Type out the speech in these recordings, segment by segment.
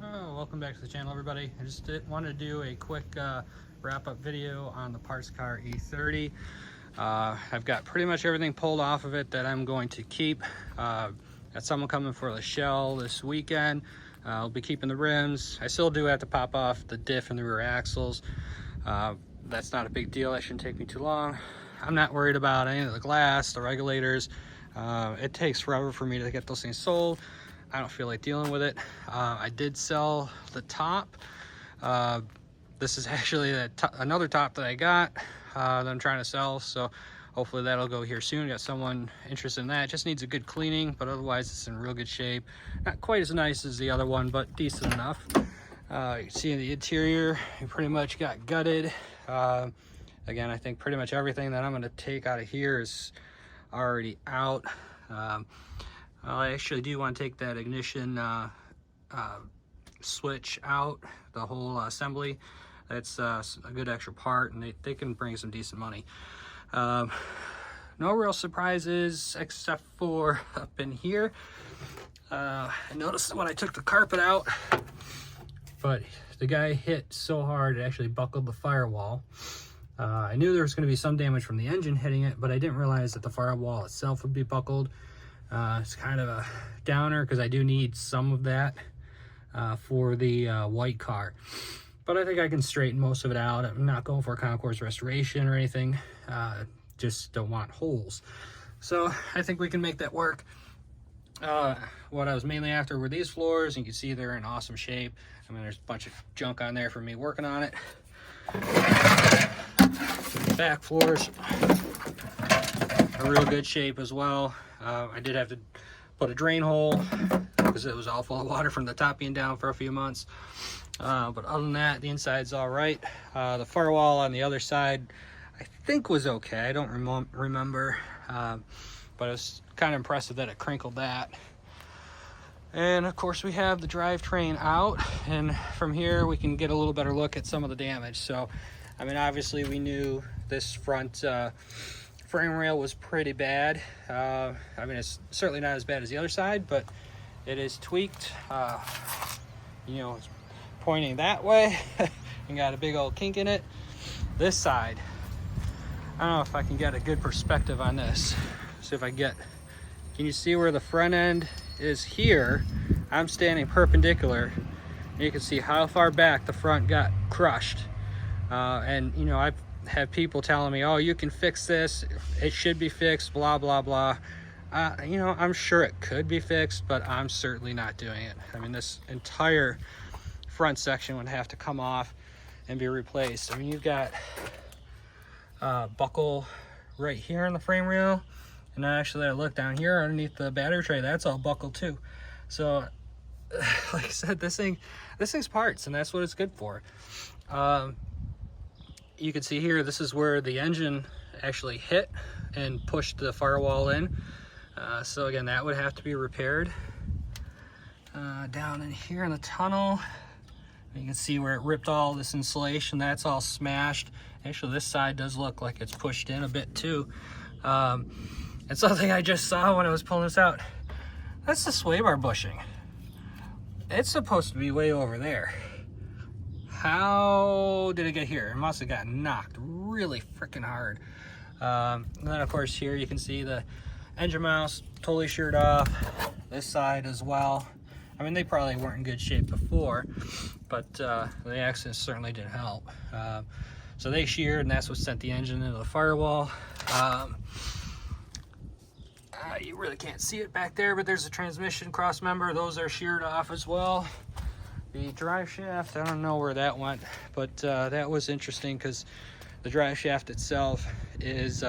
Oh, welcome back to the channel, everybody. I just wanted to do a quick wrap-up video on the parts car E30. I've got pretty much everything pulled off of it that I'm going to keep. Got someone coming for the shell this weekend. I'll be keeping the rims. I still do have to pop off the diff and the rear axles. That's not a big deal. That shouldn't take me too long. I'm not worried about any of the glass, the regulators. It takes forever for me to get those things sold. I don't feel like dealing with it. I did sell the top. This is actually another top that I got that I'm trying to sell, so hopefully that'll go here soon. Got someone interested in that. It just needs a good cleaning, but otherwise it's in real good shape. Not quite as nice as the other one, but decent enough. You can see in the interior, we pretty much got gutted. Again, I think pretty much everything that I'm going to take out of here is already out. I actually do want to take that ignition switch out, the whole assembly. That's a good extra part, and they can bring some decent money. No real surprises except for up in here. I noticed when I took the carpet out, but the guy hit so hard it actually buckled the firewall. I knew there was going to be some damage from the engine hitting it, but I didn't realize that the firewall itself would be buckled. It's kind of a downer because I do need some of that for the white car. But I think I can straighten most of it out. I'm not going for a concourse restoration or anything. Just don't want holes. So I think we can make that work. What I was mainly after were these floors. You can see they're in awesome shape. I mean, there's a bunch of junk on there for me working on it. The back floors are real good shape as well. I did have to put a drain hole because it was all full of water from the top being down for a few months. But other than that, the inside's all right. The firewall on the other side, I think was okay. I don't remember, but it was kind of impressive that it crinkled that. And of course we have the drivetrain out, and from here we can get a little better look at some of the damage. So, I mean, obviously we knew this front frame rail was pretty bad. I mean, it's certainly not as bad as the other side, but it is tweaked. You know, it's pointing that way and got a big old kink in it. This side, I don't know if I can get a good perspective on this. See if I can you see where the front end is here? I'm standing perpendicular, and you can see how far back the front got crushed. And you know, I've had people telling me, oh, you can fix this, it should be fixed, blah blah blah. You know, I'm sure it could be fixed, but I'm certainly not doing it. I mean, this entire front section would have to come off and be replaced. I mean, you've got buckle right here in the frame rail, and actually I look down here underneath the battery tray, that's all buckled too. So like I said, this thing's parts, and that's what it's good for. You can see here, this is where the engine actually hit and pushed the firewall in. So again, that would have to be repaired. Down in here in the tunnel, you can see where it ripped all this insulation. That's all smashed. Actually, this side does look like it's pushed in a bit too. And something I just saw when I was pulling this out, that's the sway bar bushing. It's supposed to be way over there. How did it get here? It must have gotten knocked really freaking hard. And then of course here you can see the engine mounts totally sheared off. This side as well. I mean, they probably weren't in good shape before, but the accident certainly didn't help. So they sheared, and that's what sent the engine into the firewall. You really can't see it back there, but there's a transmission cross member. Those are sheared off as well. The drive shaft, I don't know where that went, but that was interesting because the drive shaft itself is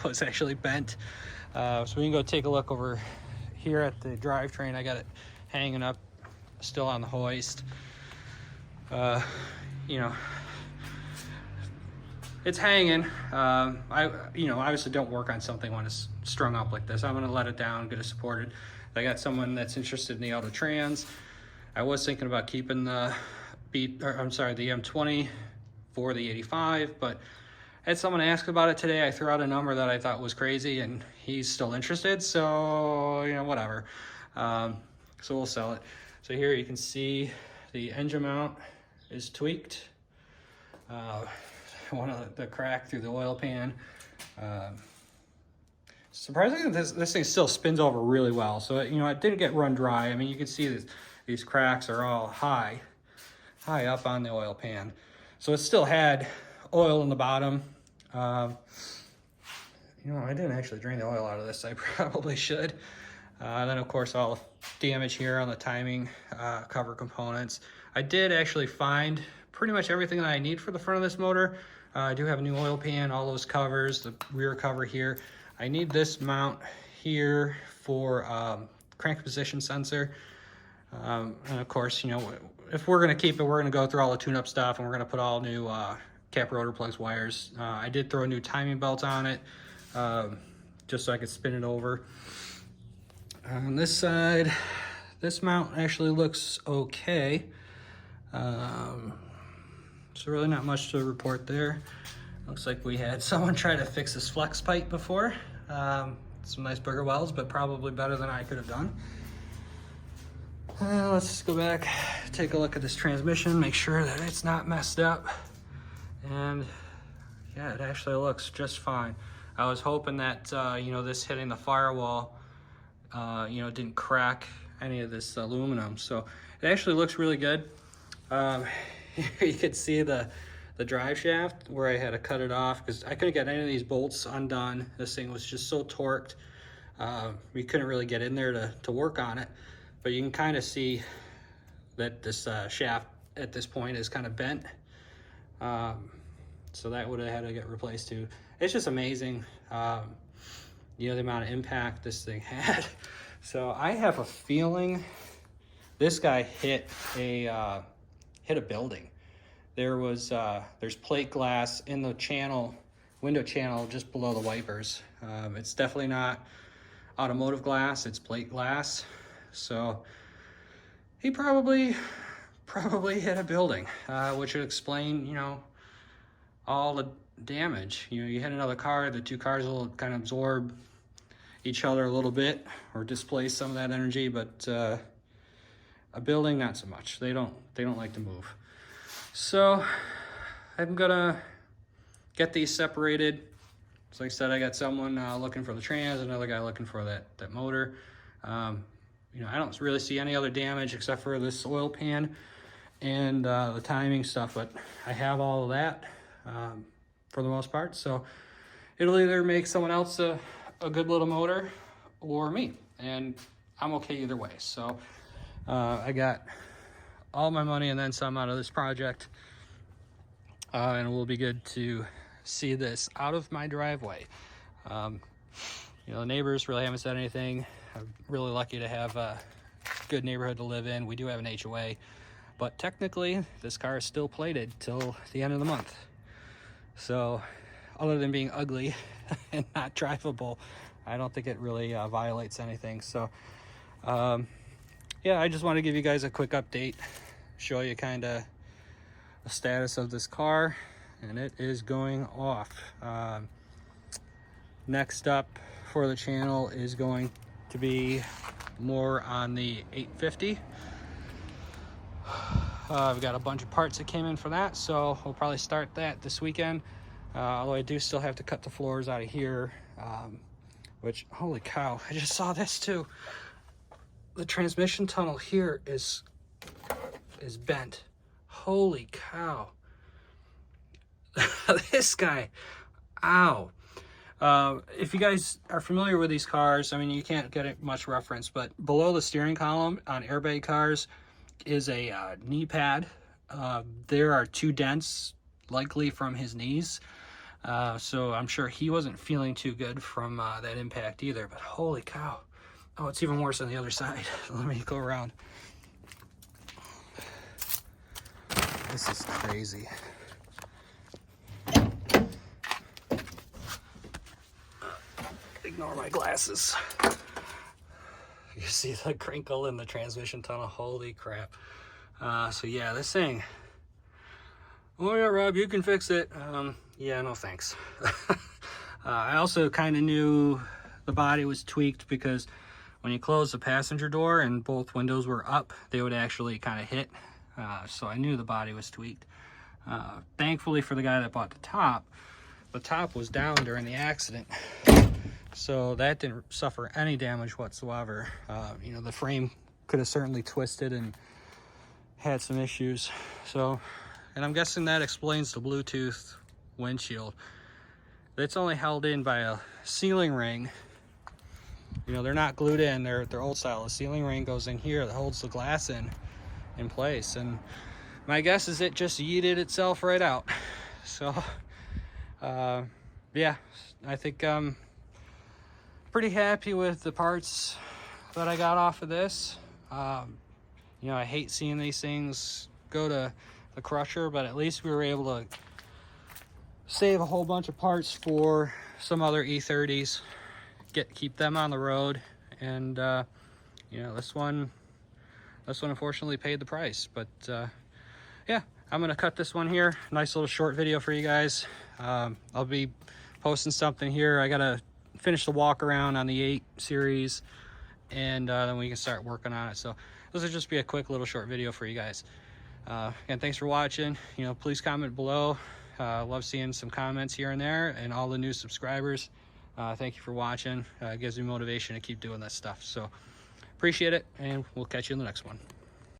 was actually bent. So we can go take a look over here at the drivetrain. I got it hanging up still on the hoist. You know, it's hanging. You know, obviously don't work on something when it's strung up like this. I'm gonna let it down, get it supported. I got someone that's interested in the auto trans. I was thinking about keeping the the M20 for the 85, but I had someone ask about it today. I threw out a number that I thought was crazy, and he's still interested, so you know, whatever. So we'll sell it. So here you can see the engine mount is tweaked. One of the crack through the oil pan. Surprisingly, this thing still spins over really well. So, it didn't get run dry. I mean, you can see that these cracks are all high up on the oil pan. So it still had oil in the bottom. I didn't actually drain the oil out of this. I probably should. Then, of course, all the damage here on the timing cover components. I did actually find pretty much everything that I need for the front of this motor. I do have a new oil pan, all those covers, the rear cover here. I need this mount here for crank position sensor. And of course, if we're going to keep it, we're going to go through all the tune-up stuff, and we're going to put all new cap rotor plugs, wires. I did throw a new timing belt on it, just so I could spin it over. On this side, this mount actually looks okay. So really not much to report there. Looks like we had someone try to fix this flex pipe before. Some nice bigger welds, but probably better than I could have done. Let's go back, take a look at this transmission, make sure that it's not messed up. And yeah, it actually looks just fine. I was hoping that, this hitting the firewall, didn't crack any of this aluminum. So it actually looks really good. Here you can see the drive shaft where I had to cut it off because I couldn't get any of these bolts undone. This thing was just so torqued. We couldn't really get in there to work on it. But you can kind of see that this shaft at this point is kind of bent. So that would have had to get replaced too. It's just amazing, the amount of impact this thing had. So I have a feeling this guy hit a building. There's plate glass in the window channel just below the wipers. It's definitely not automotive glass, it's plate glass. So he probably hit a building, which would explain, all the damage. You hit another car, the two cars will kind of absorb each other a little bit or displace some of that energy, but a building, not so much. They don't like to move. So I'm gonna get these separated. So like I said, I got someone looking for the trans, another guy looking for that motor. I don't really see any other damage except for this oil pan and the timing stuff, but I have all of that for the most part. So it'll either make someone else a good little motor or me, and I'm okay either way. So I got all my money and then some out of this project, and it will be good to see this out of my driveway. The neighbors really haven't said anything. I'm really lucky to have a good neighborhood to live in. We do have an HOA, but technically this car is still plated till the end of the month. So other than being ugly and not drivable, I don't think it really violates anything. So yeah, I just want to give you guys a quick update, show you kind of the status of this car, and it is going off. Next up for the channel is going to be more on the 850. I've got a bunch of parts that came in for that, so we'll probably start that this weekend. Although I do still have to cut the floors out of here, which, holy cow, I just saw this too. The transmission tunnel here is bent. Holy cow. This guy, ow. If you guys are familiar with these cars, I mean, you can't get it much reference, but below the steering column on airbag cars is a knee pad. There are 2 dents, likely from his knees. So I'm sure he wasn't feeling too good from that impact either, but holy cow. Oh, it's even worse on the other side. Let me go around. This is crazy. Ignore my glasses. You see the crinkle in the transmission tunnel. Holy crap. So yeah, this thing. Oh yeah, Rob, you can fix it. Yeah, no thanks. I also kind of knew the body was tweaked because when you close the passenger door and both windows were up, they would actually kind of hit So I knew the body was tweaked. Thankfully for the guy that bought the top was down during the accident, so that didn't suffer any damage whatsoever. You know, the frame could have certainly twisted and had some issues. So, and I'm guessing that explains the Bluetooth windshield. It's only held in by a sealing ring. You know, they're not glued in, they're old style. The sealing ring goes in here that holds the glass in place, and my guess is it just yeeted itself right out. So yeah, I think I'm pretty happy with the parts that I got off of this. You know, I hate seeing these things go to the crusher, but at least we were able to save a whole bunch of parts for some other E30s, keep them on the road. And you know, this one unfortunately paid the price. But yeah, I'm gonna cut this one here. Nice little short video for you guys. I'll be posting something here. I gotta finish the walk around on the 8 series, and then we can start working on it. So this will just be a quick little short video for you guys. Again, thanks for watching. You know, please comment below. Love seeing some comments here and there, and all the new subscribers. Thank you for watching. It gives me motivation to keep doing this stuff. So appreciate it, and we'll catch you in the next one.